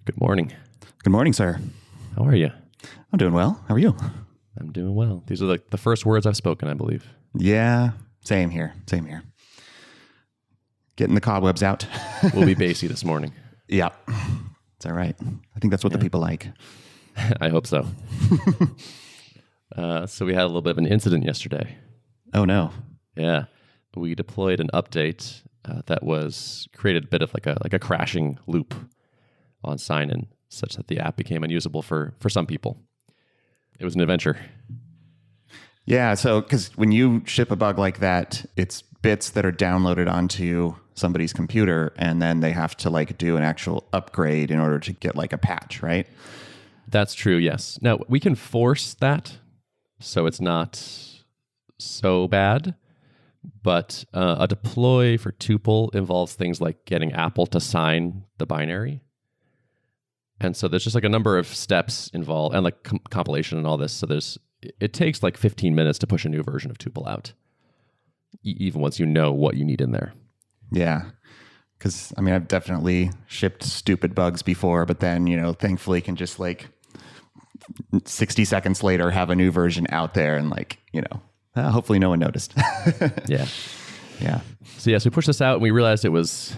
Good morning. Good morning, sir. How are you? I'm doing well. How are you? I'm doing well. These are the first words I've spoken, I believe. Yeah, same here. Same here. Getting the cobwebs out. We'll be bassy this morning. Yeah, it's all right. I think that's what the people like. I hope so. So we had a little bit of an incident yesterday. Oh, no. Yeah. We deployed an update that was created a bit of like a crashing loop on sign-in, such that the app became unusable for some people. It was an adventure. Yeah, so because when you ship a bug like that, it's bits that are downloaded onto somebody's computer, and then they have to like do an actual upgrade in order to get like a patch, right? That's true, yes. Now, we can force that, so it's not so bad. But a deploy for Tuple involves things like getting Apple to sign the binary. And so there's just like a number of steps involved and like compilation and all this. So it takes like 15 minutes to push a new version of Tuple out, even once you know what you need in there. Yeah. Because, I mean, I've definitely shipped stupid bugs before, but then, thankfully can just like 60 seconds later have a new version out there and like, hopefully no one noticed. Yeah. Yeah. So we pushed this out and we realized it was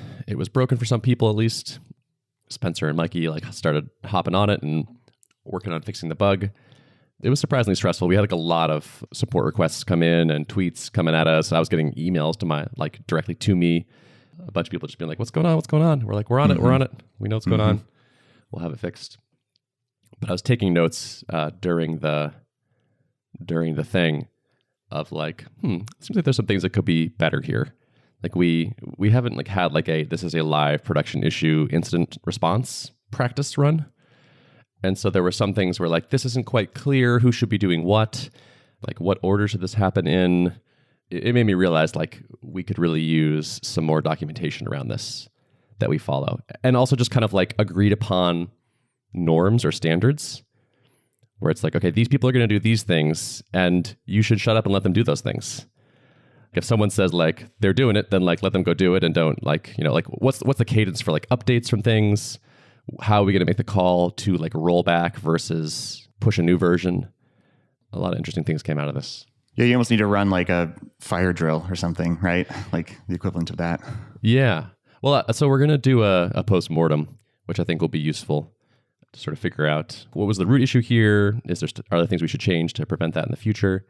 broken for some people at least. Spencer and Mikey started hopping on it and working on fixing the bug. It was surprisingly stressful. We had a lot of support requests come in and tweets coming at us. I was getting emails to directly to me. A bunch of people just being like, "What's going on? What's going on?" We're like, "We're on it. We're on it. We know what's going on. We'll have it fixed." But I was taking notes during the thing of it seems like there's some things that could be better here. Like we haven't had this is a live production issue incident response practice run. And so there were some things where this isn't quite clear who should be doing what order should this happen in. It made me realize we could really use some more documentation around this that we follow. And also just kind of agreed upon norms or standards where it's okay, these people are going to do these things and you should shut up and let them do those things. If someone says they're doing it, then let them go do it and don't what's the cadence for updates from things? How are we going to make the call to roll back versus push a new version? A lot of interesting things came out of this. Yeah, you almost need to run a fire drill or something, right? Like the equivalent of that. Yeah. Well, so we're going to do a post-mortem, which I think will be useful to sort of figure out what was the root issue here. Are there things we should change to prevent that in the future?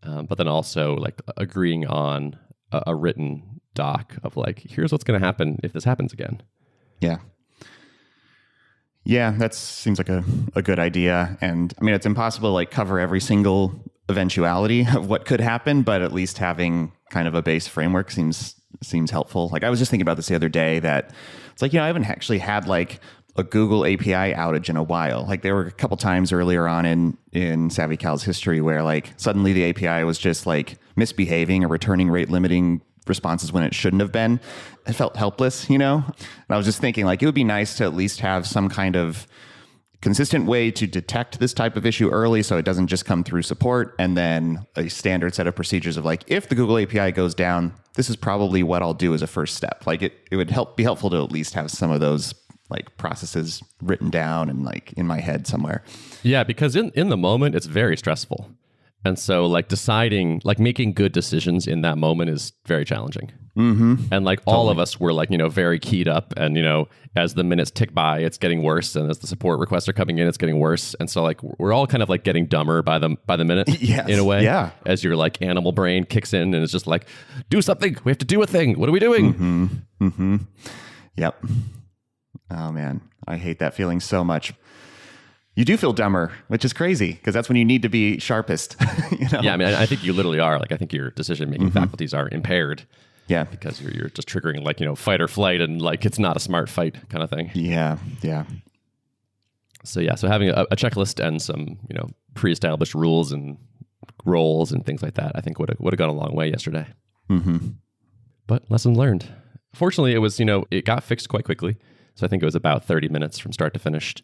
But then also agreeing on a written doc of here's what's going to happen if this happens again. Yeah. Yeah, that seems like a good idea. And I mean, it's impossible to cover every single eventuality of what could happen, but at least having kind of a base framework seems helpful. I was just thinking about this the other day that it's I haven't actually had a Google API outage in a while. There were a couple times earlier on in SavvyCal's history where suddenly the API was just misbehaving or returning rate limiting responses when it shouldn't have been. I felt helpless, And I was just thinking it would be nice to at least have some kind of consistent way to detect this type of issue early so it doesn't just come through support, and then a standard set of procedures of if the Google API goes down, this is probably what I'll do as a first step. It would be helpful to at least have some of those processes written down and in my head somewhere. Yeah, because in the moment, it's very stressful. And so deciding, making good decisions in that moment is very challenging. Mm-hmm. And all of us were very keyed up, and as the minutes tick by, it's getting worse, and as the support requests are coming in, it's getting worse. And so we're all kind of getting dumber by the minute. Yes. In a way. Yeah. As your animal brain kicks in and it's just do something. We have to do a thing. What are we doing? Mm-hmm. Mm-hmm. Yep. Oh man, I hate that feeling so much. You do feel dumber, which is crazy because that's when you need to be sharpest. Yeah, I mean, I think you literally are. I think your decision-making faculties are impaired. Yeah, because you're just triggering fight or flight, and it's not a smart fight kind of thing. Yeah, yeah. So having a checklist and some pre-established rules and roles and things like that, I think would have gone a long way yesterday. Mm-hmm. But lesson learned. Fortunately, it was it got fixed quite quickly. So I think it was about 30 minutes from start to finish.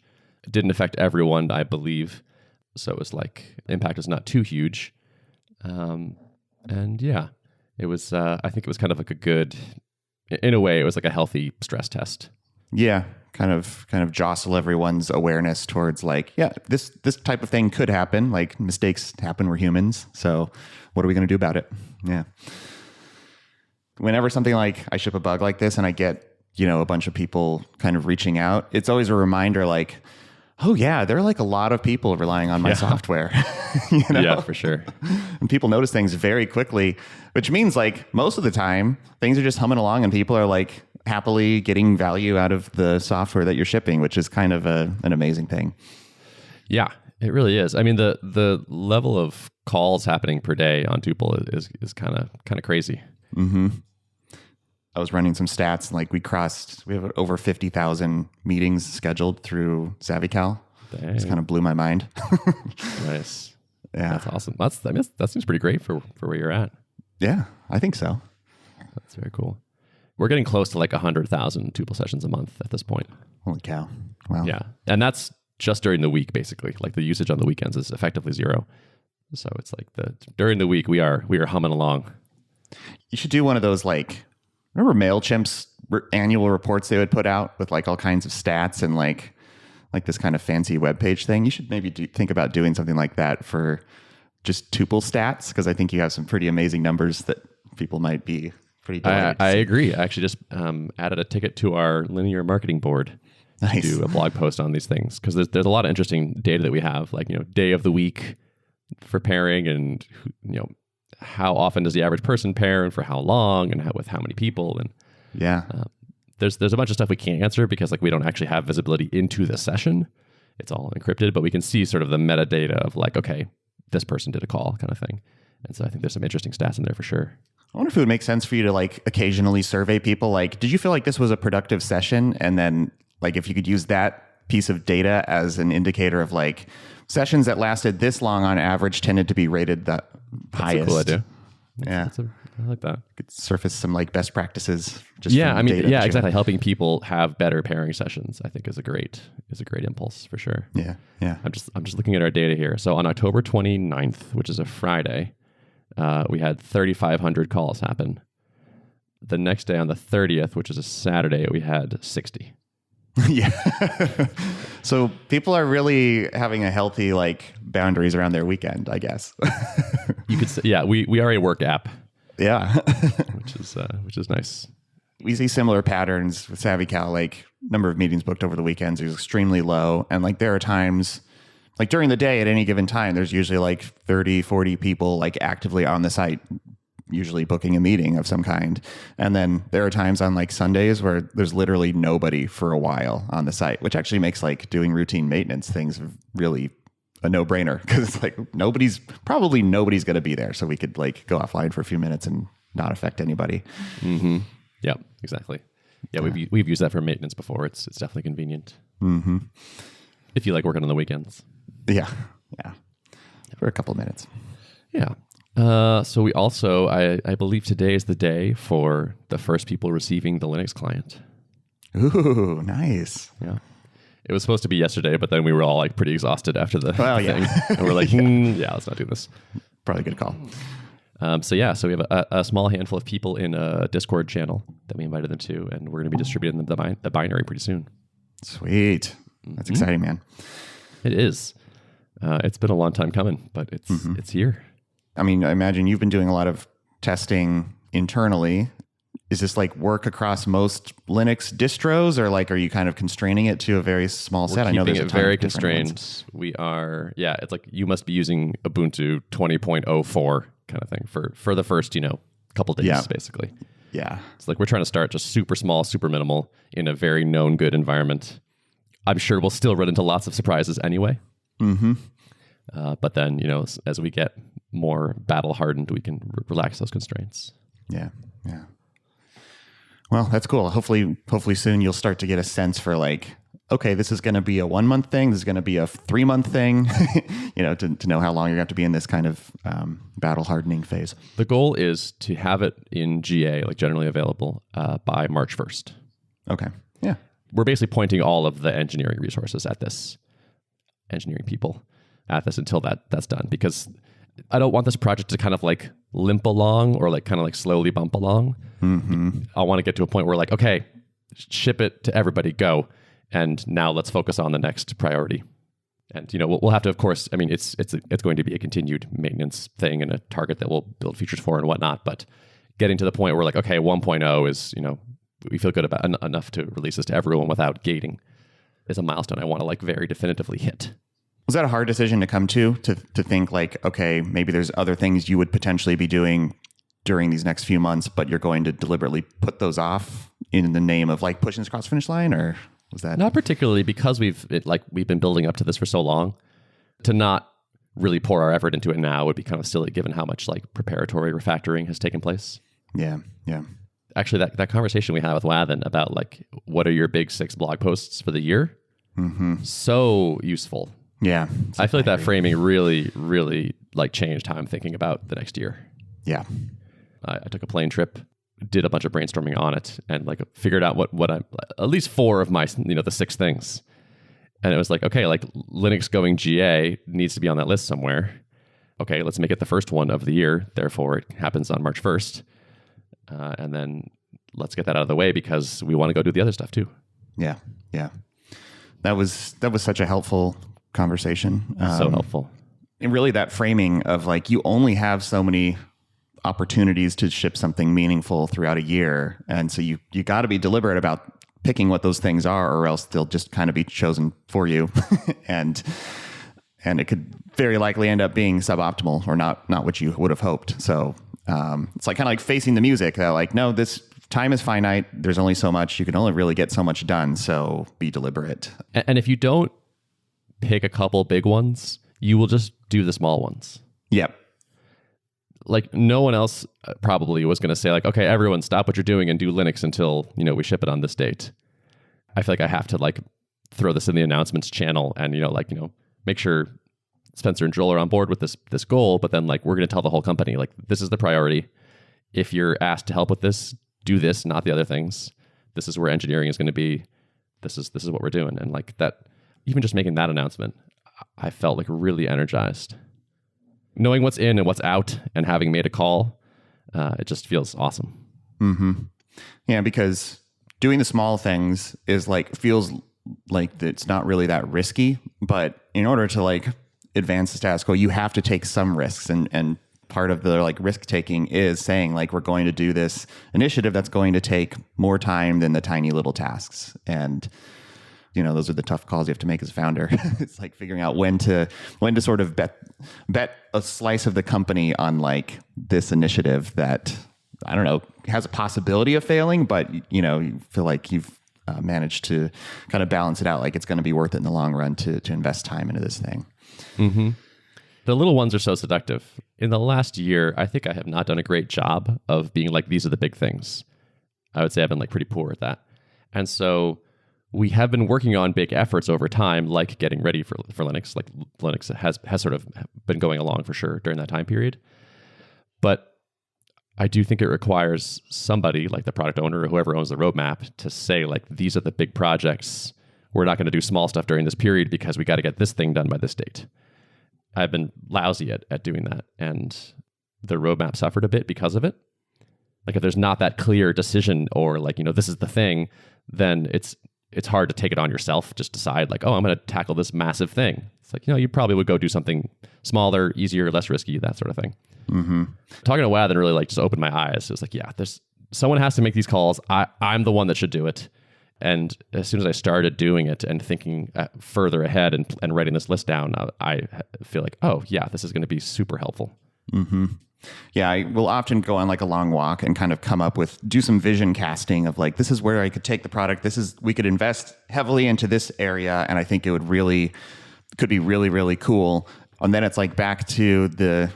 It didn't affect everyone, I believe. So it was impact was not too huge. And yeah, it was, I think it was kind of a good, in a way, it was a healthy stress test. Yeah, kind of jostle everyone's awareness towards like, yeah, this type of thing could happen. Like mistakes happen. We're humans. So what are we going to do about it? Yeah. Whenever something like I ship a bug like this and I get, a bunch of people kind of reaching out, it's always a reminder like, oh yeah, there are like a lot of people relying on my software. Yeah, for sure. And people notice things very quickly, which means like most of the time things are just humming along and people are like happily getting value out of the software that you're shipping, which is kind of an amazing thing. Yeah, it really is. I mean, the level of calls happening per day on Tuple is kind of crazy. Mm-hmm. I was running some stats and like we have over 50,000 meetings scheduled through SavvyCal. Dang. Just kind of blew my mind. Nice. Yeah. That's awesome. That seems pretty great for where you're at. Yeah, I think so. That's very cool. We're getting close to like 100,000 Tuple sessions a month at this point. Holy cow. Wow. Yeah. And that's just during the week, basically. Like the usage on the weekends is effectively zero. So it's like during the week we are humming along. You should do one of those like, remember MailChimp's annual reports they would put out with like all kinds of stats and like this kind of fancy webpage thing? You should maybe think about doing something like that for just Tuple stats, because I think you have some pretty amazing numbers that people might be pretty delighted to I see. agree. I actually just added a ticket to our linear marketing board to do a blog post on these things, because there's a lot of interesting data that we have, like day of the week for pairing, and how often does the average person pair and for how long and with how many people. And yeah, there's a bunch of stuff we can't answer because like we don't actually have visibility into the session. It's all encrypted, but we can see sort of the metadata of like, okay, this person did a call kind of thing. And so I think there's some interesting stats in there for sure. I wonder if it would make sense for you to like occasionally survey people. Like, did you feel like this was a productive session? And then like if you could use that piece of data as an indicator of like sessions that lasted this long on average tended to be rated the highest. That's a cool idea. Yeah. I like that. Could surface some like best practices. Just exactly. Helping people have better pairing sessions, I think, is a great impulse for sure. Yeah. Yeah. I'm just looking at our data here. So on October 29th, which is a Friday, we had 3,500 calls happen. The next day on the 30th, which is a Saturday, we had 60. Yeah. So people are really having a healthy like boundaries around their weekend, I guess. You could say, yeah, we are a work app. Yeah. which is nice. We see similar patterns with SavvyCal, like number of meetings booked over the weekends is extremely low. And like there are times like during the day at any given time, there's usually like 30, 40 people like actively on the site, usually booking a meeting of some kind. And then there are times on like Sundays where there's literally nobody for a while on the site, which actually makes like doing routine maintenance things really a no-brainer, because it's like nobody's going to be there. So we could like go offline for a few minutes and not affect anybody. Mm-hmm. Yeah, exactly. Yeah, we've used that for maintenance before. It's definitely convenient. Mm-hmm. If you like working on the weekends. Yeah. Yeah. For a couple of minutes. Yeah. So we also, I believe today is the day for the first people receiving the Linux client. Ooh, nice. Yeah. It was supposed to be yesterday, but then we were all like pretty exhausted after the thing. And we're like, let's not do this. Probably a good call. So we have a small handful of people in a Discord channel that we invited them to, and we're going to be distributing the binary pretty soon. Sweet. That's exciting, man. It is. It's been a long time coming, but it's here. I mean, I imagine you've been doing a lot of testing internally. Is this like work across most Linux distros, or like are you kind of constraining it to a very small set? I know there's a ton very constrained. Ones. We are, it's like you must be using Ubuntu 20.04 kind of thing for the first, couple days, basically. Yeah. It's like we're trying to start just super small, super minimal in a very known good environment. I'm sure we'll still run into lots of surprises anyway. Mm-hmm. But then, as we get more battle hardened, we can relax those constraints. Yeah. Yeah. Well, that's cool. Hopefully soon you'll start to get a sense for like, okay, this is going to be a 1 month thing. This is going to be a 3 month thing, to know how long you're going to have to be in this kind of battle hardening phase. The goal is to have it in GA, like generally available, by March 1st. Okay. Yeah. We're basically pointing all of the engineering resources at this, engineering people at this until that's done, because I don't want this project to kind of like limp along or like kind of like slowly bump along. Mm-hmm. I want to get to a point where like, okay, ship it to everybody, go. and now let's focus on the next priority. And we'll have to, of course, I mean, it's going to be a continued maintenance thing and a target that we'll build features for and whatnot. But getting to the point where like, okay, 1.0 is, we feel good about enough to release this to everyone without gating is a milestone I want to like very definitively hit. Was that a hard decision to come to think like, okay, maybe there's other things you would potentially be doing during these next few months, but you're going to deliberately put those off in the name of like pushing this across the finish line? Or was that? Not particularly, because we've been building up to this for so long. To not really pour our effort into it now would be kind of silly given how much like preparatory refactoring has taken place. Yeah. Actually, that conversation we had with Wathen about like, what are your big 6 blog posts for the year? Mm-hmm. So useful. Yeah. I feel like that framing really, really like changed how I'm thinking about the next year. Yeah. I took a plane trip, did a bunch of brainstorming on it, and like figured out what I'm at least 4 of my the 6 things. And it was like, okay, like Linux going GA needs to be on that list somewhere. Okay, let's make it the first one of the year. Therefore, it happens on March 1st. And then let's get that out of the way because we want to go do the other stuff too. Yeah. That was such a helpful conversation. So helpful. And really that framing of like, you only have so many opportunities to ship something meaningful throughout a year. And so you got to be deliberate about picking what those things are, or else they'll just kind of be chosen for you. and it could very likely end up being suboptimal or not what you would have hoped. So it's like kind of like facing the music that like, no, this time is finite. There's only so much. You can only really get so much done. So be deliberate. And if you don't pick a couple big ones, you will just do the small ones. Yep. Like no one else probably was going to say like, okay, everyone stop what you're doing and do Linux until, we ship it on this date. I feel like I have to like throw this in the announcements channel and, make sure Spencer and Joel are on board with this goal, but then like, we're going to tell the whole company, like, this is the priority. If you're asked to help with this, do this, not the other things. This is where engineering is going to be. This is what we're doing. And like that, even just making that announcement, I felt like really energized. Knowing what's in and what's out and having made a call, it just feels awesome. Mm-hmm. Yeah, because doing the small things feels like it's not really that risky, but in order to like advance the status quo, you have to take some risks, and part of the like risk taking is saying like, we're going to do this initiative that's going to take more time than the tiny little tasks. And those are the tough calls you have to make as a founder. It's like figuring out when to sort of bet a slice of the company on like this initiative that, I don't know, has a possibility of failing, but you feel like you've managed to kind of balance it out. Like it's going to be worth it in the long run to invest time into this thing. Mm-hmm. The little ones are so seductive. In the last year, I think I have not done a great job of being like, these are the big things. I would say I've been like pretty poor at that. And so we have been working on big efforts over time, like getting ready for Linux. Like Linux has sort of been going along for sure during that time period. But I do think it requires somebody like the product owner or whoever owns the roadmap to say like, these are the big projects. We're not going to do small stuff during this period because we got to get this thing done by this date. I've been lousy at doing that. And the roadmap suffered a bit because of it. Like if there's not that clear decision or like, this is the thing, then it's hard to take it on yourself. Just decide like, oh, I'm going to tackle this massive thing. It's like, you probably would go do something smaller, easier, less risky, that sort of thing. Mm-hmm. Talking to Wathen really like just opened my eyes. It was like, yeah, someone has to make these calls. I'm the one that should do it. And as soon as I started doing it and thinking further ahead and writing this list down, I feel like, oh yeah, this is going to be super helpful. Mm-hmm. Yeah, I will often go on like a long walk and kind of do some vision casting of like, this is where I could take the product. We could invest heavily into this area. And I think it could be really, really cool. And then it's like back to the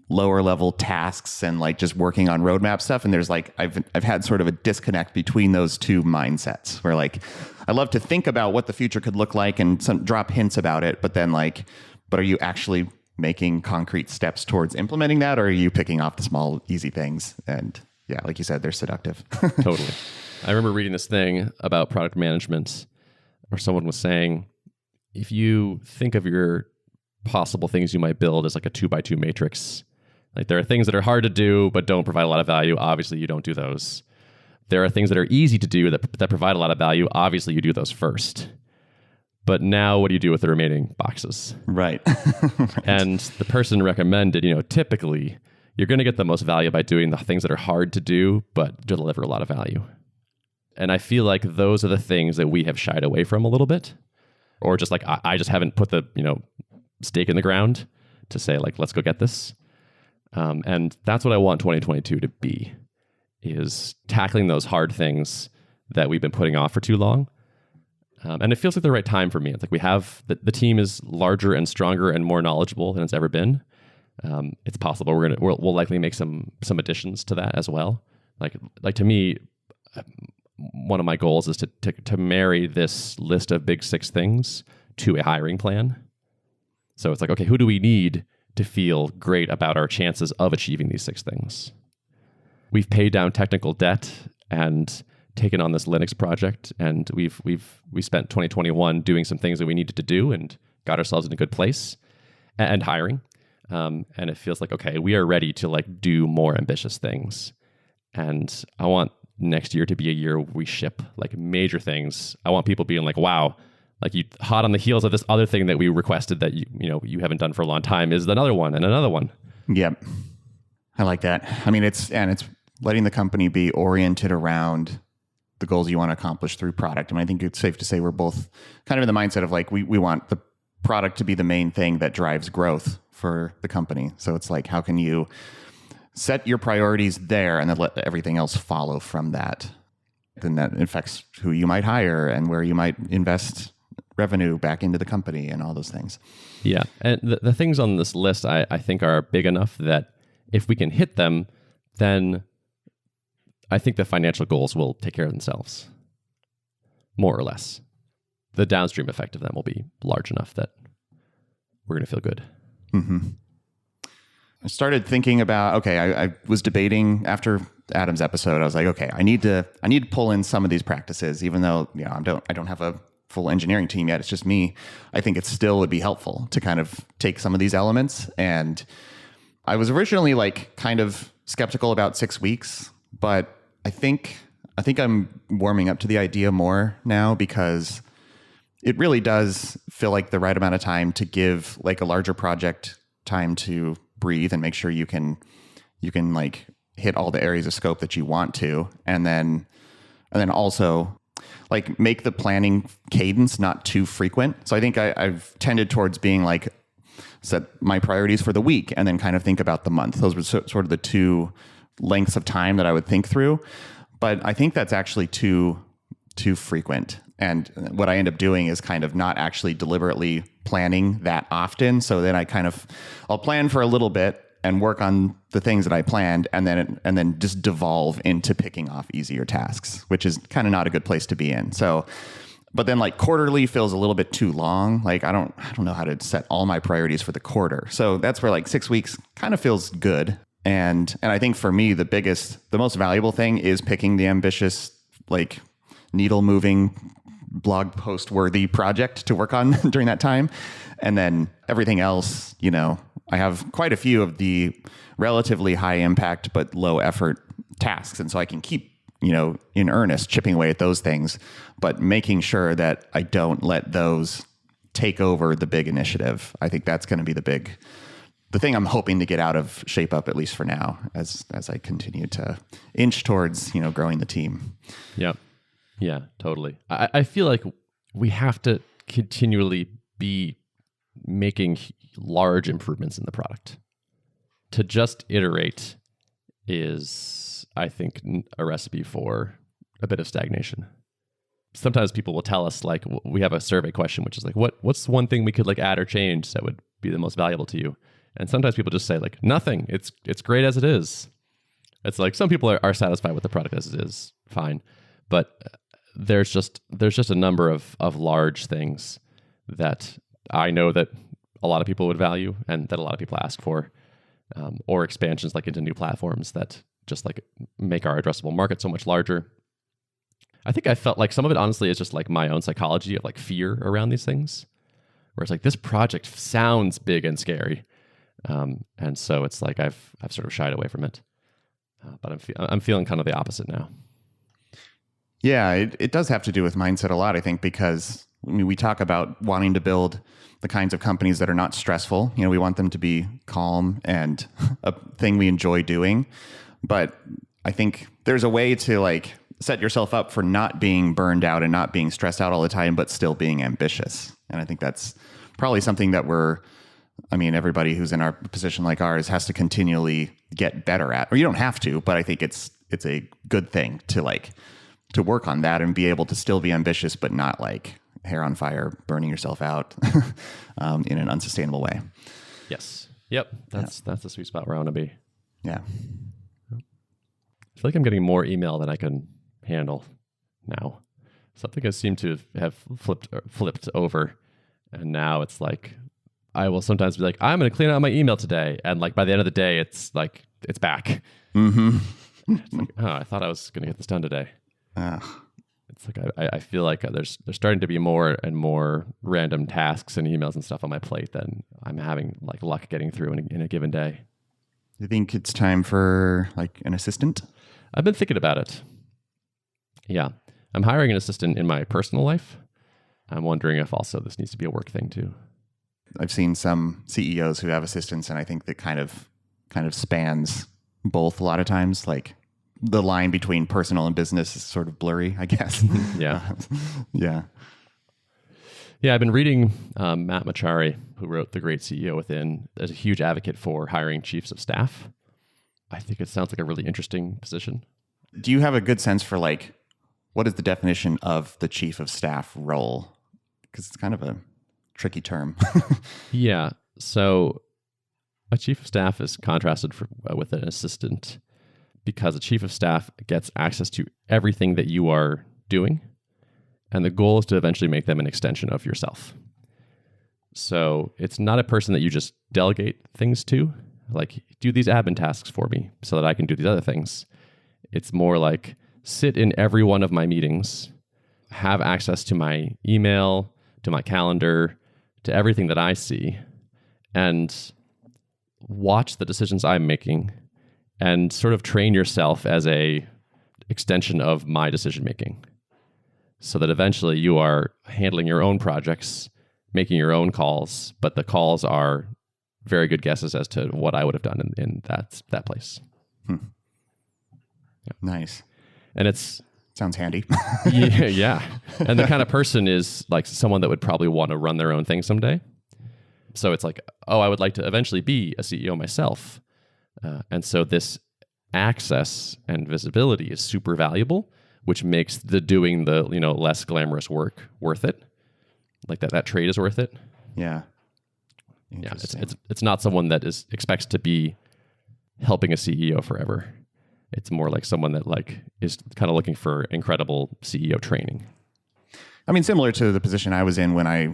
lower level tasks and like just working on roadmap stuff. And there's like, I've had sort of a disconnect between those two mindsets where like, I love to think about what the future could look like and drop hints about it. But then like, but are you actually making concrete steps towards implementing that, or are you picking off the small, easy things? And yeah, like you said, they're seductive. Totally. I remember reading this thing about product management where someone was saying, if you think of your possible things you might build as like a 2x2 matrix, like there are things that are hard to do but don't provide a lot of value. Obviously, you don't do those. There are things that are easy to do that provide a lot of value. Obviously, you do those first. But now what do you do with the remaining boxes? Right. And the person recommended, typically you're going to get the most value by doing the things that are hard to do, but deliver a lot of value. And I feel like those are the things that we have shied away from a little bit, or just like, I just haven't put the, stake in the ground to say like, let's go get this. And that's what I want 2022 to be, is tackling those hard things that we've been putting off for too long. And it feels like the right time for me. It's like we have the team is larger and stronger and more knowledgeable than it's ever been. It's possible we'll likely make some additions to that as well. Like to me, one of my goals is to marry this list of big 6 things to a hiring plan. So it's like, okay, who do we need to feel great about our chances of achieving these 6 things? We've paid down technical debt and taken on this Linux project, and we spent 2021 doing some things that we needed to do and got ourselves in a good place, and hiring. And it feels like, okay, we are ready to like do more ambitious things. And I want next year to be a year where we ship like major things. I want people being like, wow, like you hot on the heels of this other thing that we requested that you haven't done for a long time is another one and another one. Yep. I like that. I mean, it's letting the company be oriented around the goals you want to accomplish through product. And I think it's safe to say we're both kind of in the mindset of like, we want the product to be the main thing that drives growth for the company. So it's like, how can you set your priorities there and then let everything else follow from that? Then that affects who you might hire and where you might invest revenue back into the company and all those things. Yeah. And the things on this list, I think are big enough that if we can hit them, then I think the financial goals will take care of themselves, more or less. The downstream effect of them will be large enough that we're going to feel good. Mm-hmm. I started thinking about, okay, I was debating after Adam's episode. I was like, okay, I need to pull in some of these practices, even though I don't have a full engineering team yet. It's just me. I think it still would be helpful to kind of take some of these elements. And I was originally like kind of skeptical about 6 weeks, but I think I'm warming up to the idea more now, because it really does feel like the right amount of time to give like a larger project time to breathe and make sure you can like hit all the areas of scope that you want to, and then also like make the planning cadence not too frequent. So I think I've tended towards being like, set my priorities for the week and then kind of think about the month. Those were sort of the two lengths of time that I would think through. But I think that's actually too frequent. And what I end up doing is kind of not actually deliberately planning that often. So then I'll plan for a little bit and work on the things that I planned, and then just devolve into picking off easier tasks, which is kind of not a good place to be in. So, but then like quarterly feels a little bit too long. Like I don't know how to set all my priorities for the quarter. So that's where like 6 weeks kind of feels good. And I think for me, the most valuable thing is picking the ambitious, like needle moving, blog post worthy project to work on during that time. And then everything else, I have quite a few of the relatively high impact but low effort tasks. And so I can keep, in earnest chipping away at those things, but making sure that I don't let those take over the big initiative. I think that's going to be the thing I'm hoping to get out of Shape Up, at least for now, as I continue to inch towards, growing the team. Yep. Yeah, totally. I feel like we have to continually be making large improvements in the product. To just iterate is, I think, a recipe for a bit of stagnation. Sometimes people will tell us, like, we have a survey question, which is like, what's one thing we could like add or change that would be the most valuable to you? And sometimes people just say like, nothing. It's great as it is. It's like some people are satisfied with the product as it is, fine. But there's just a number of large things that I know that a lot of people would value and that a lot of people ask for, or expansions like into new platforms that just like make our addressable market so much larger. I think I felt like some of it honestly is just like my own psychology of like fear around these things, where it's like this project sounds big and scary, and so it's like I've sort of shied away from it. But I'm feeling kind of the opposite now. Yeah, it does have to do with mindset a lot, I think, because I mean, we talk about wanting to build the kinds of companies that are not stressful. You know, we want them to be calm and a thing we enjoy doing. But I think there's a way to like set yourself up for not being burned out and not being stressed out all the time, but still being ambitious. And I think that's probably something that everybody who's in our position like ours has to continually get better at. Or you don't have to, but I think it's a good thing to work on that and be able to still be ambitious, but not like hair on fire, burning yourself out in an unsustainable way. Yes. Yep. That's the sweet spot where I want to be. Yeah. I feel like I'm getting more email than I can handle now. Something has seemed to have flipped over. And now it's like, I will sometimes be like, I'm going to clean out my email today. And like by the end of the day, it's like, it's back. Mm-hmm. It's like, oh, I thought I was going to get this done today. It's like, I feel like there's starting to be more and more random tasks and emails and stuff on my plate than I'm having like luck getting through in a given day. You think it's time for like an assistant? I've been thinking about it. Yeah. I'm hiring an assistant in my personal life. I'm wondering if also this needs to be a work thing too. I've seen some CEOs who have assistants, and I think that kind of spans both a lot of times. Like the line between personal and business is sort of blurry, I guess. Yeah. Yeah. Yeah, I've been reading Matt Machari, who wrote The Great CEO Within, as a huge advocate for hiring chiefs of staff. I think it sounds like a really interesting position. Do you have a good sense for like, what is the definition of the chief of staff role? Because it's kind of a tricky term. Yeah. So a chief of staff is contrasted with an assistant because a chief of staff gets access to everything that you are doing. And the goal is to eventually make them an extension of yourself. So it's not a person that you just delegate things to, like do these admin tasks for me so that I can do these other things. It's more like sit in every one of my meetings, have access to my email, to my calendar, to everything that I see, and watch the decisions I'm making and sort of train yourself as a extension of my decision making so that eventually you are handling your own projects, making your own calls, but the calls are very good guesses as to what I would have done in that place. Yeah. Nice. And it's sounds handy. yeah. And the kind of person is like someone that would probably want to run their own thing someday. So it's like, oh, I would like to eventually be a CEO myself. And so this access and visibility is super valuable, which makes the doing the less glamorous work worth it. Like that trade is worth it. Yeah. Yeah. It's not someone that expects to be helping a CEO forever. It's more like someone that like is kind of looking for incredible CEO training. I mean, similar to the position I was in when I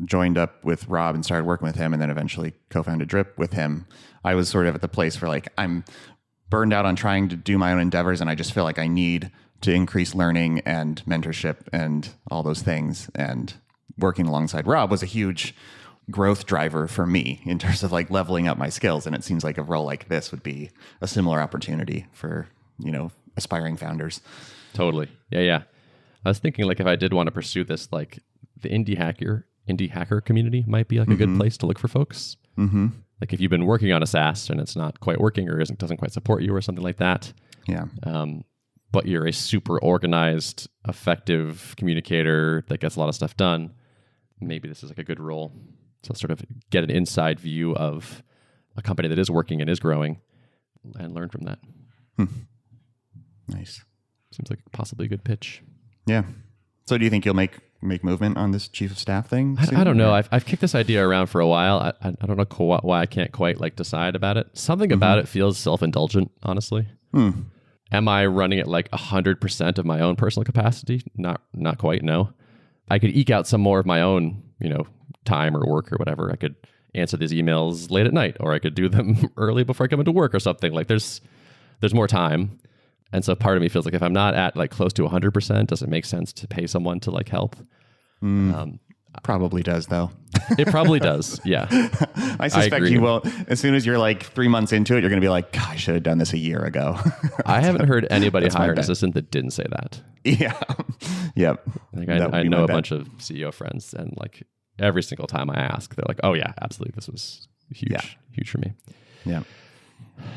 joined up with Rob and started working with him and then eventually co-founded Drip with him. I was sort of at the place where like I'm burned out on trying to do my own endeavors and I just feel like I need to increase learning and mentorship and all those things. And working alongside Rob was a huge growth driver for me in terms of like leveling up my skills. And it seems like a role like this would be a similar opportunity for, aspiring founders. Totally. Yeah. I was thinking like if I did want to pursue this, like the indie hacker community might be like a good place to look for folks. Mm-hmm. Like if you've been working on a SaaS and it's not quite working or doesn't quite support you or something like that. Yeah. But you're a super organized, effective communicator that gets a lot of stuff done. Maybe this is like a good role to sort of get an inside view of a company that is working and is growing and learn from that. Nice. Seems like possibly a good pitch. Yeah. So do you think you'll make movement on this chief of staff thing soon? I don't know. I've kicked this idea around for a while. I don't know why I can't quite like decide about it. Something about it feels self-indulgent, honestly. Am I running it like 100% of my own personal capacity? Not quite, no. I could eke out some more of my own, time or work or whatever. I could answer these emails late at night, or I could do them early before I come into work or something. Like there's more time. And so part of me feels like if I'm not at like close to 100%, does it make sense to pay someone to like help? Probably does though. It probably does. Yeah. I suspect you won't. As soon as you're like 3 months into it, you're going to be like, God, I should have done this a year ago. I haven't heard anybody hire an assistant that didn't say that. Yeah. Yep. Like That would I be my know a bet. bunch of CEO friends, and like every single time I ask, they're like, "Oh yeah, absolutely, this was huge, Yeah. huge for me." Yeah.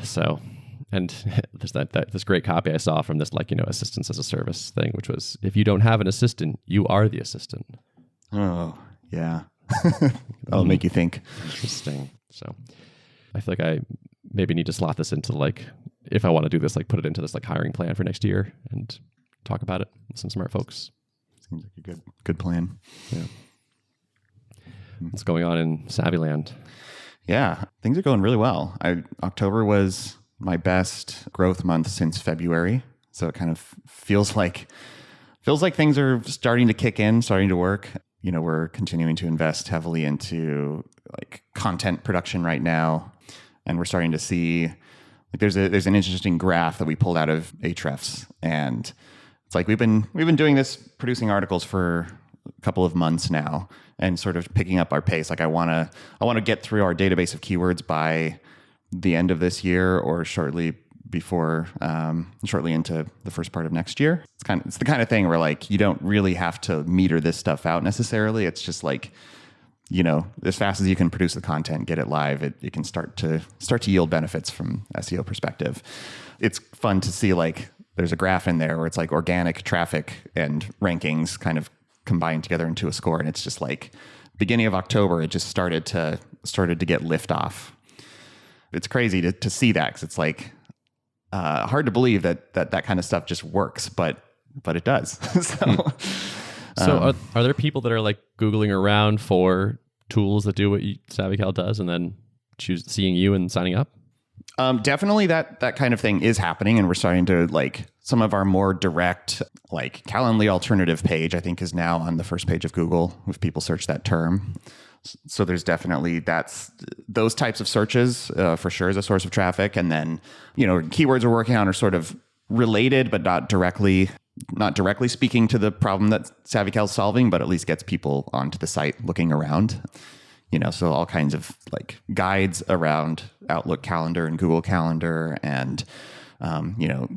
So, and there's this great copy I saw from this assistance as a service thing, which was, if you don't have an assistant, you are the assistant. Oh, yeah. That'll make you think. Interesting. So, I feel like I maybe need to slot this into like, if I want to do this, like put it into this like hiring plan for next year and talk about it with some smart folks. Seems like a good plan. Yeah. What's going on in Savvyland? Yeah, things are going really well. October was my best growth month since February, so it kind of feels like things are starting to kick in, starting to work. You know, we're continuing to invest heavily into like content production right now, and we're starting to see like there's an interesting graph that we pulled out of Ahrefs, and it's like we've been doing this, producing articles for a couple of months now, and sort of picking up our pace. Like I want to get through our database of keywords by the end of this year, or shortly into the first part of next year. It's the kind of thing where like you don't really have to meter this stuff out necessarily. It's just like, you know, as fast as you can produce the content, get it live, it can start to yield benefits from SEO perspective. It's fun to see like there's a graph in there where it's like organic traffic and rankings kind of combined together into a score, and it's just like beginning of October, it just started to get lift off. It's crazy to see that, because it's like hard to believe that kind of stuff just works, but it does. So are there people that are like Googling around for tools that do what SavvyCal does, and then seeing you and signing up? Definitely that kind of thing is happening, and we're starting to like some of our more direct, like Calendly alternative page, I think is now on the first page of Google if people search that term. So there's definitely those types of searches for sure is a source of traffic. And then, you know, keywords we're working on are sort of related, but not directly speaking to the problem that SavvyCal is solving, but at least gets people onto the site looking around. You know, so all kinds of like guides around Outlook Calendar and Google Calendar, and you know,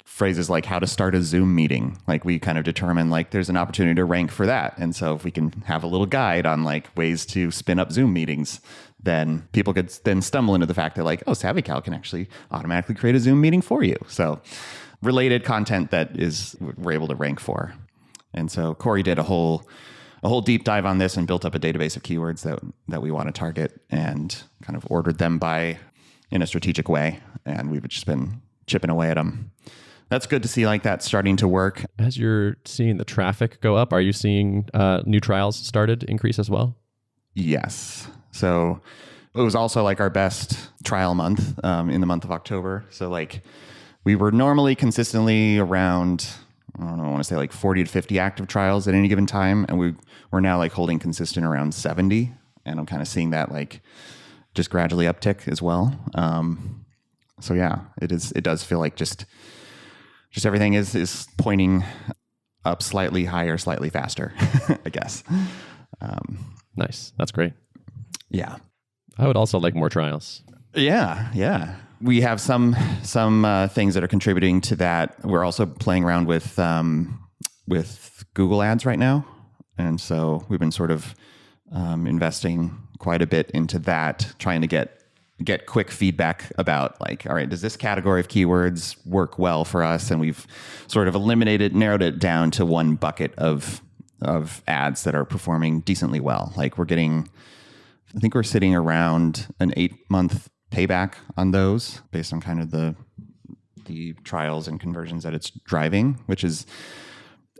phrases like how to start a Zoom meeting. Like we kind of determine like there's an opportunity to rank for that, and so if we can have a little guide on like ways to spin up Zoom meetings, then people could then stumble into the fact that like, oh, SavvyCal can actually automatically create a Zoom meeting for you. So related content that we're able to rank for. And so Corey did a whole deep dive on this and built up a database of keywords that we want to target, and kind of ordered them in a strategic way. And we've just been chipping away at them. That's good to see like that starting to work. As you're seeing the traffic go up, are you seeing new trials started increase as well? Yes. So it was also like our best trial month in the month of October. So like we were normally consistently around, I don't know, I want to say like 40 to 50 active trials at any given time. And we're now like holding consistent around 70. And I'm kind of seeing that like just gradually uptick as well. So yeah, it does feel like just everything is pointing up slightly higher, slightly faster, I guess. Nice. That's great. Yeah. I would also like more trials. Yeah. We have some things that are contributing to that. We're also playing around with Google Ads right now, and so we've been sort of investing quite a bit into that, trying to get quick feedback about like, all right, does this category of keywords work well for us? And we've sort of narrowed it down to one bucket of ads that are performing decently well. Like I think we're sitting around an 8-month payback on those based on kind of the trials and conversions that it's driving, which is,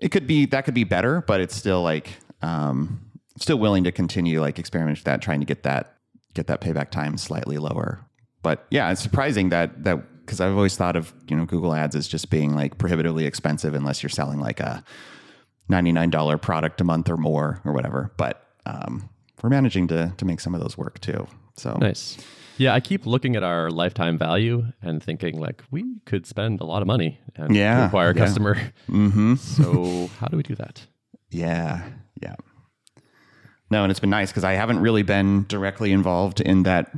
that could be better, but it's still like, still willing to continue like experimenting with that, trying to get that payback time slightly lower. But yeah, it's surprising that because I've always thought of, you know, Google Ads as just being like prohibitively expensive unless you're selling like a $99 product a month or more or whatever. But we're managing to make some of those work too. So nice. Yeah, I keep looking at our lifetime value and thinking like we could spend a lot of money and acquire a customer. Mm-hmm. So how do we do that? Yeah. No, and it's been nice because I haven't really been directly involved in that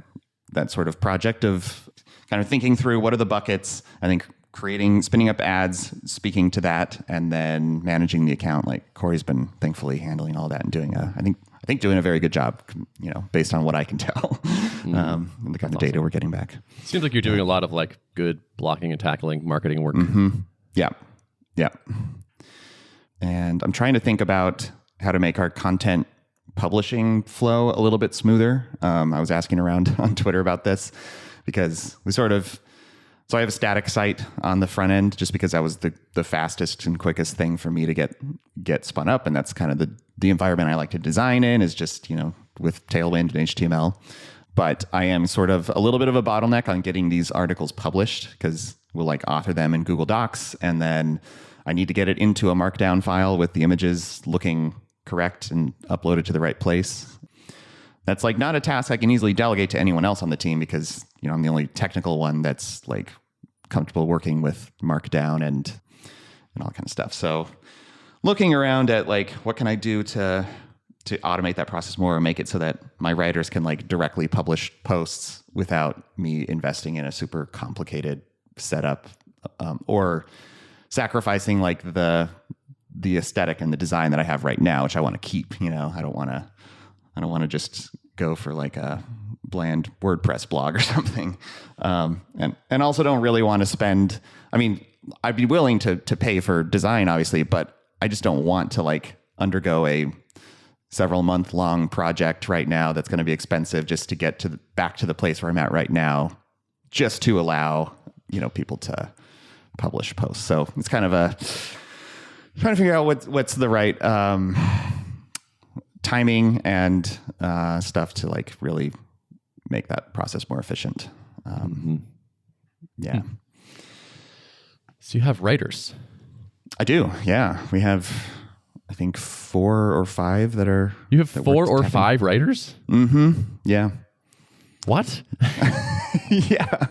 sort of project of kind of thinking through what are the buckets. I think spinning up ads, speaking to that, and then managing the account. Like Corey's been thankfully handling all that and doing I think doing a very good job, based on what I can tell, and the kind of data we're getting back. Seems like you're doing a lot of like good blocking and tackling marketing work. Yeah. And I'm trying to think about how to make our content publishing flow a little bit smoother. I was asking around on Twitter about this because so I have a static site on the front end just because that was the fastest and quickest thing for me to get spun up. And that's kind of the environment I like to design in, is just, with Tailwind and HTML. But I am sort of a little bit of a bottleneck on getting these articles published because we'll like author them in Google Docs, and then I need to get it into a markdown file with the images looking correct and upload it to the right place. That's like not a task I can easily delegate to anyone else on the team because, I'm the only technical one that's like comfortable working with markdown and all kind of stuff. So looking around at like, what can I do to automate that process more and make it so that my writers can like directly publish posts without me investing in a super complicated setup, or sacrificing like the aesthetic and the design that I have right now, which I want to keep. I don't want to just go for like a bland WordPress blog or something. And also don't really want to spend, I'd be willing to pay for design obviously, but I just don't want to like undergo a several month long project right now that's going to be expensive just to get back to the place where I'm at right now, just to allow, people to publish posts. So it's kind of trying to figure out what's the right timing and stuff to like really make that process more efficient. Yeah. So you have writers. I do. Yeah. We have, I think 4 or 5 that are. You have 4 or 5 writers? Yeah. What? Yeah.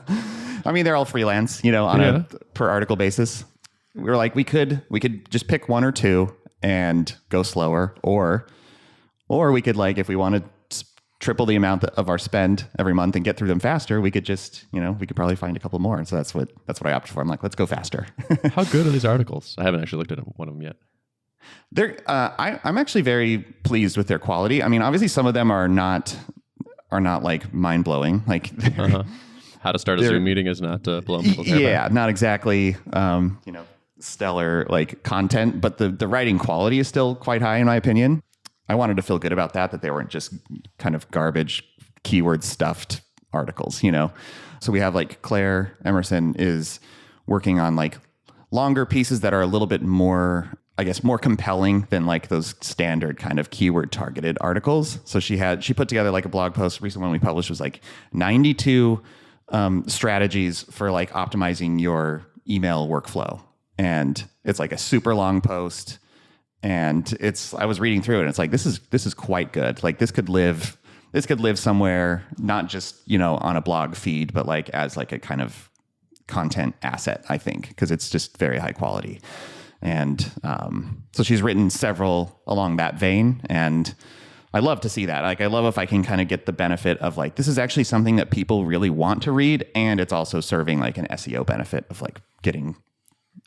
They're all freelance, on a per article basis. We were like, we could just pick 1 or 2 and go slower, or we could, like, if we wanted to triple the amount of our spend every month and get through them faster, we could just, we could probably find a couple more. And so that's what I opted for. I'm like, let's go faster. How good are these articles? I haven't actually looked at one of them yet. I'm actually very pleased with their quality. Obviously some of them are not like mind blowing. Like, how to start a Zoom meeting is not blowing people's hair back. Yeah, not exactly, stellar like content, but the writing quality is still quite high in my opinion. I wanted to feel good about that they weren't just kind of garbage keyword stuffed articles, So we have like Claire Emerson is working on like longer pieces that are a little bit more, I guess, more compelling than like those standard kind of keyword targeted articles. So she put together like a blog post. Recent one we published was like 92 strategies for like optimizing your email workflow. And it's like a super long post. And I was reading through it and it's like, this is quite good. Like this could live somewhere, not just, on a blog feed, but like as like a kind of content asset, I think, because it's just very high quality. And so she's written several along that vein, and I love to see that. Like, I love if I can kind of get the benefit of like, this is actually something that people really want to read, and it's also serving like an SEO benefit of like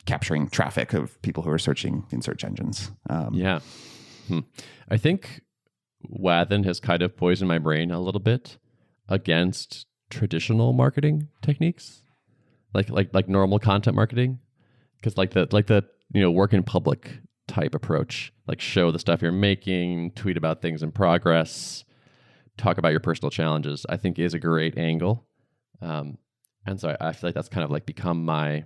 capturing traffic of people who are searching in search engines. I think Wathen has kind of poisoned my brain a little bit against traditional marketing techniques, like normal content marketing, because like the work in public type approach, like show the stuff you're making, tweet about things in progress, talk about your personal challenges, I think is a great angle. And so I feel like that's kind of like become my,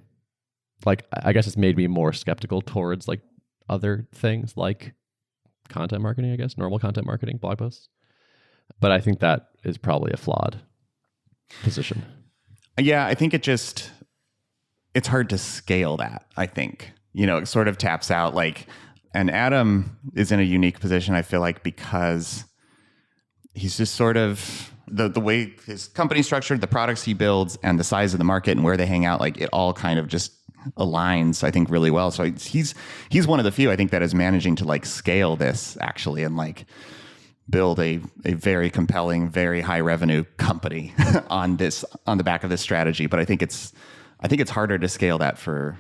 like, I guess it's made me more skeptical towards like other things like content marketing, I guess, normal content marketing, blog posts. But I think that is probably a flawed position. Yeah, I think it's hard to scale that, I think. It sort of taps out like, and Adam is in a unique position, I feel like, because he's just sort of the way his company's structured, the products he builds, and the size of the market and where they hang out, like it all kind of just aligns, I think, really well. So he's one of the few, I think, that is managing to like scale this actually and like build a very compelling, very high revenue company on the back of this strategy. But I think it's I think it's harder to scale that for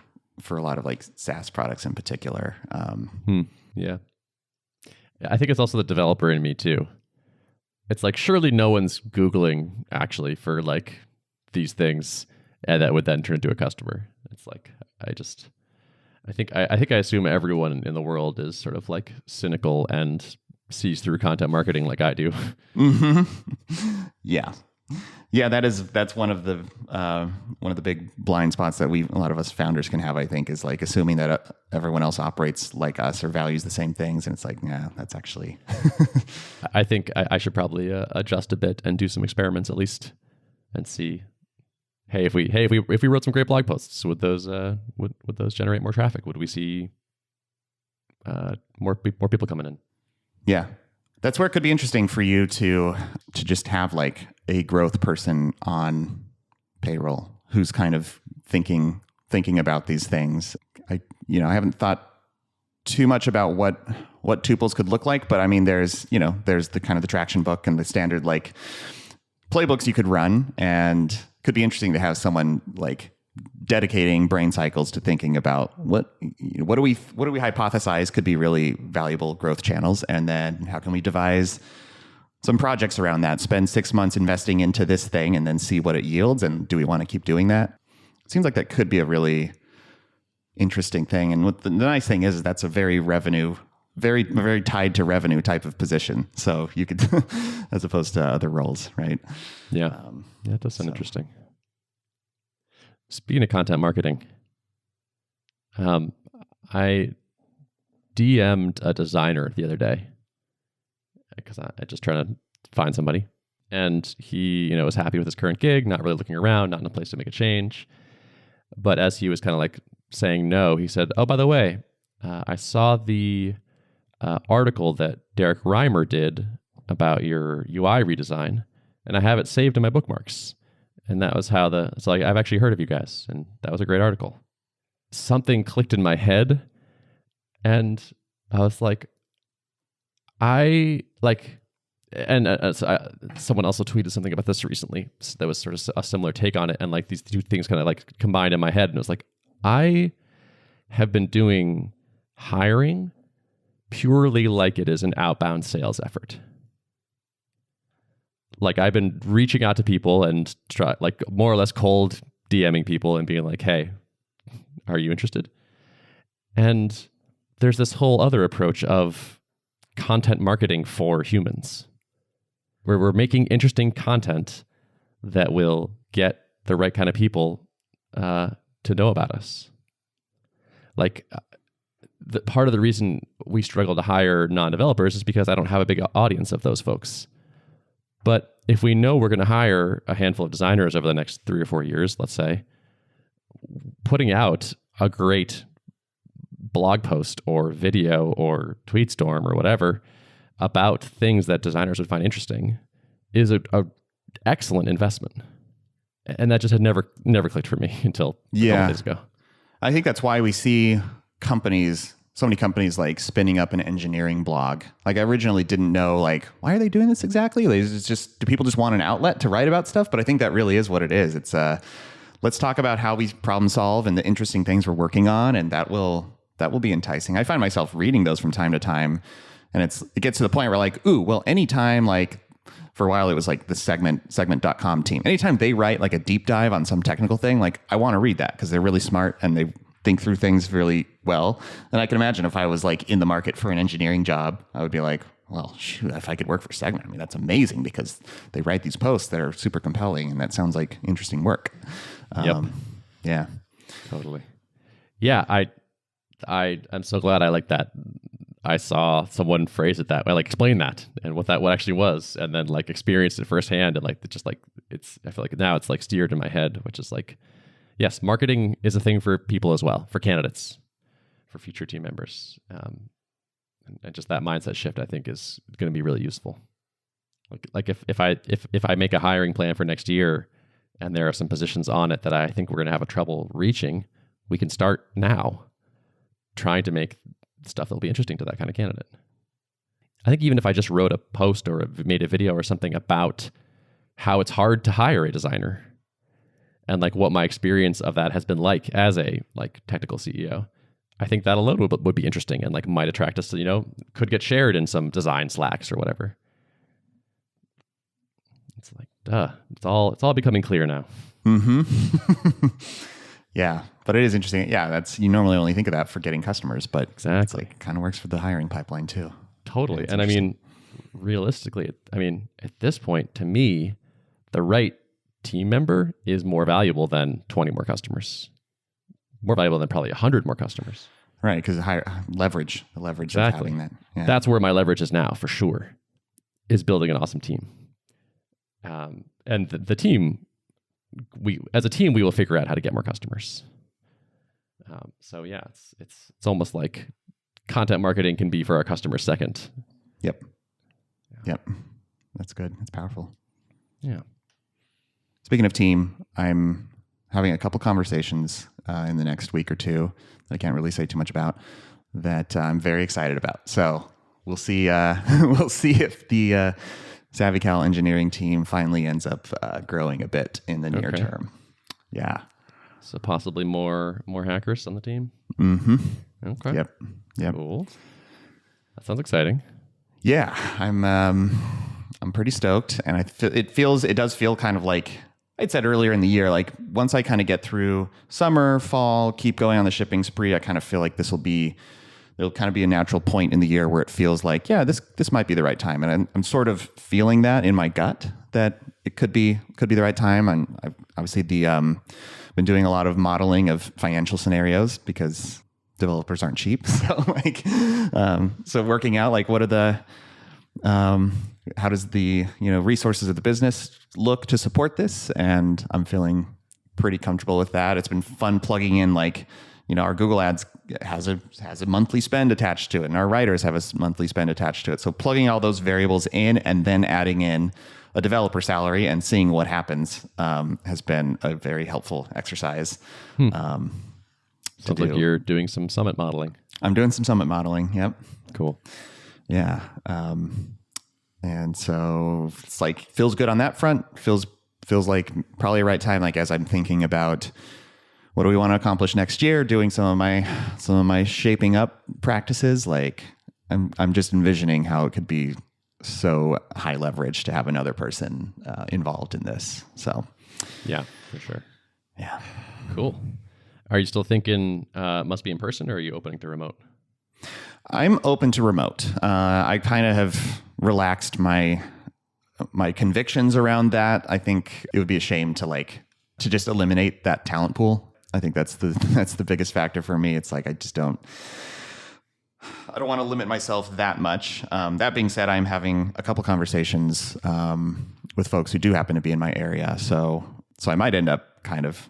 a lot of like SaaS products in particular. Yeah. I think it's also the developer in me too. It's like, surely no one's Googling actually for like these things, and that would then turn into a customer. It's like, I think I assume everyone in the world is sort of like cynical and sees through content marketing like I do. Mm-hmm. Yeah, that's one of the big blind spots that a lot of us founders can have. I think is like assuming that everyone else operates like us or values the same things, and it's like, nah, that's actually. I think I should probably adjust a bit and do some experiments at least, and see. Hey, if we wrote some great blog posts, would those generate more traffic? Would we see more people coming in? Yeah. That's where it could be interesting for you to just have like a growth person on payroll who's kind of thinking about these things. I haven't thought too much about what tuples could look like, but I mean, there's the kind of the traction book and the standard like playbooks you could run, and could be interesting to have someone like dedicating brain cycles to thinking about what do we hypothesize could be really valuable growth channels, and then how can we devise some projects around that, spend 6 months investing into this thing and then see what it yields, and do we want to keep doing that? It seems like that could be a really interesting thing. And what the nice thing is that's a very very tied to revenue type of position, so you could as opposed to other roles, right? Yeah, it does sound interesting. Speaking of content marketing, I DM'd a designer the other day because I just trying to find somebody, and he, was happy with his current gig, not really looking around, not in a place to make a change. But as he was kind of like saying no, he said, "Oh, by the way, I saw the article that Derrick Reimer did about your UI redesign, and I have it saved in my bookmarks." And that was how so like, I've actually heard of you guys, and that was a great article. Something clicked in my head, and I was like, someone also tweeted something about this recently that was sort of a similar take on it, and like these two things kind of like combined in my head, and it was like, I have been doing hiring purely like it is an outbound sales effort. Like, I've been reaching out to people and like more or less cold DMing people and being like, "Hey, are you interested?" And there's this whole other approach of content marketing for humans, where we're making interesting content that will get the right kind of people to know about us. Like, part of the reason we struggle to hire non-developers is because I don't have a big audience of those folks. But if we know we're going to hire a handful of designers over the next 3 or 4 years, let's say, putting out a great blog post or video or tweet storm or whatever about things that designers would find interesting is a excellent investment. And that just had never clicked for me until a couple days ago. I think that's why we see so many companies like spinning up an engineering blog. Like, I originally didn't know, like, why are they doing this exactly? Do people just want an outlet to write about stuff? But I think that really is what it is. It's let's talk about how we problem solve and the interesting things we're working on, and that will be enticing. I find myself reading those from time to time, and it gets to the point where like, ooh, well, anytime, like, for a while it was like the segment.com team. Anytime they write like a deep dive on some technical thing, like, I want to read that because they're really smart and they think through things really well. And I can imagine if I was like in the market for an engineering job, I would be like, well, shoot, if I could work for Segment, I mean, that's amazing because they write these posts that are super compelling and that sounds like interesting work. Yep. Yeah. Totally. Yeah. I'm so glad I like that. I saw someone phrase it that way, like explain that and what actually was, and then like experienced it firsthand. And like, I feel like now it's like steered in my head, which is like, yes, marketing is a thing for people as well, for candidates, for future team members. And just that mindset shift, I think, is going to be really useful. Like if I make a hiring plan for next year and there are some positions on it that I think we're going to have a trouble reaching, we can start now trying to make stuff that'll be interesting to that kind of candidate. I think even if I just wrote a post or made a video or something about how it's hard to hire a designer, and like what my experience of that has been like as a like technical CEO. I think that alone would be interesting and like might attract us to, could get shared in some design Slacks or whatever. It's like, it's all becoming clear now. Mm-hmm. Yeah, but it is interesting. Yeah, you normally only think of that for getting customers, but exactly, it's like kind of works for the hiring pipeline too. Totally. And I mean, realistically, at this point, to me, the right team member is more valuable than 20 more customers. More valuable than probably 100 more customers. Right, because the leverage exactly. Of having that. Yeah. That's where my leverage is now, for sure, is building an awesome team. And the team, as a team, we will figure out how to get more customers. So yeah, it's almost like content marketing can be for our customers second. Yep. That's good. That's powerful. Yeah. Speaking of team, I'm having a couple conversations in the next week or two that I can't really say too much about that I'm very excited about. So we'll see. We'll see if the SavvyCal engineering team finally ends up growing a bit in the near term. Yeah. So possibly more hackers on the team. Mm-hmm. Okay. Yep. Cool. That sounds exciting. Yeah, I'm pretty stoked, and it does feel kind of like I'd said earlier in the year, like once I kind of get through summer, fall, keep going on the shipping spree, I kind of feel like there'll kind of be a natural point in the year where it feels like, yeah, this might be the right time. And I'm sort of feeling that in my gut that it could be the right time. And I've obviously been doing a lot of modeling of financial scenarios because developers aren't cheap. So so working out like what are the, how does the resources of the business look to support this? And I'm feeling pretty comfortable with that. It's been fun plugging in our Google Ads has a monthly spend attached to it, and our writers have a monthly spend attached to it. So plugging all those variables in and then adding in a developer salary and seeing what happens has been a very helpful exercise. Sounds like you're doing some Summit modeling. I'm doing some Summit modeling. Yep. Cool. Yeah. And so it's like feels good on that front. Feels like probably the right time. Like as I'm thinking about what do we want to accomplish next year, doing some of my shaping up practices. Like I'm just envisioning how it could be so high leverage to have another person involved in this. So yeah, for sure. Yeah. Cool. Are you still thinking must be in person, or are you opening to remote? I'm open to remote. I kind of have relaxed my convictions around that. I think it would be a shame to just eliminate that talent pool. I think that's the biggest factor for me. It's like I don't want to limit myself that much. That being said, I'm having a couple conversations with folks who do happen to be in my area. So I might end up kind of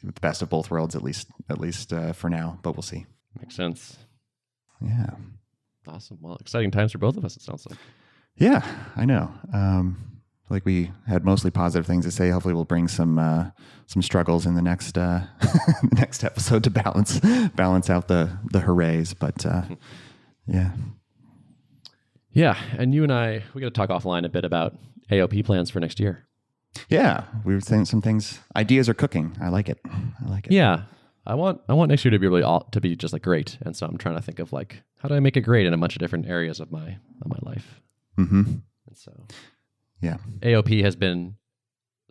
with the best of both worlds, at least for now, but we'll see. Makes sense. Yeah. Awesome. Well, exciting times for both of us, it sounds like. Yeah, I know. Like we had mostly positive things to say. Hopefully we'll bring some struggles in the next next episode to balance out the hoorays. But yeah. Yeah. And you and we got to talk offline a bit about AOP plans for next year. Yeah. We were saying some things, ideas are cooking. I like it. Yeah. I want next year to be to be just like great. And so I'm trying to think of like, how do I make it great in a bunch of different areas of my life? Mm-hmm. And so, yeah, AOP has been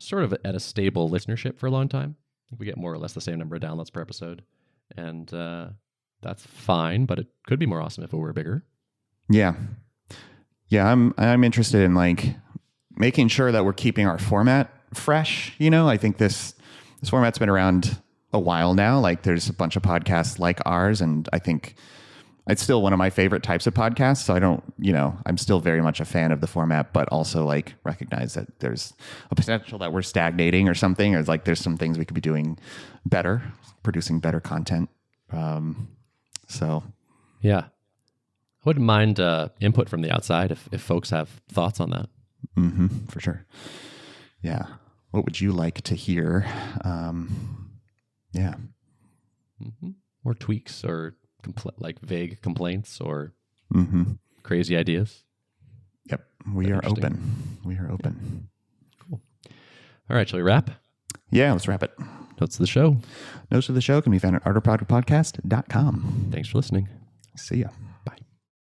sort of at a stable listenership for a long time. I think we get more or less the same number of downloads per episode, and that's fine. But it could be more awesome if it were bigger. Yeah. I'm interested in like making sure that we're keeping our format fresh. I think this format's been around a while now. Like there's a bunch of podcasts like ours, and I think it's still one of my favorite types of podcasts. So I'm still very much a fan of the format, but also like recognize that there's a potential that we're stagnating or something, or like there's some things we could be doing better, producing better content. So yeah, I wouldn't mind input from the outside if folks have thoughts on that. Mm-hmm, for sure. Yeah. What would you like to hear? Yeah. Mm-hmm. Or tweaks or like vague complaints or crazy ideas. Yep. We are open. Cool. All right. Shall we wrap? Yeah, let's wrap it. Notes of the show. Notes of the show can be found at artofproductpodcast.com. Thanks for listening. See ya.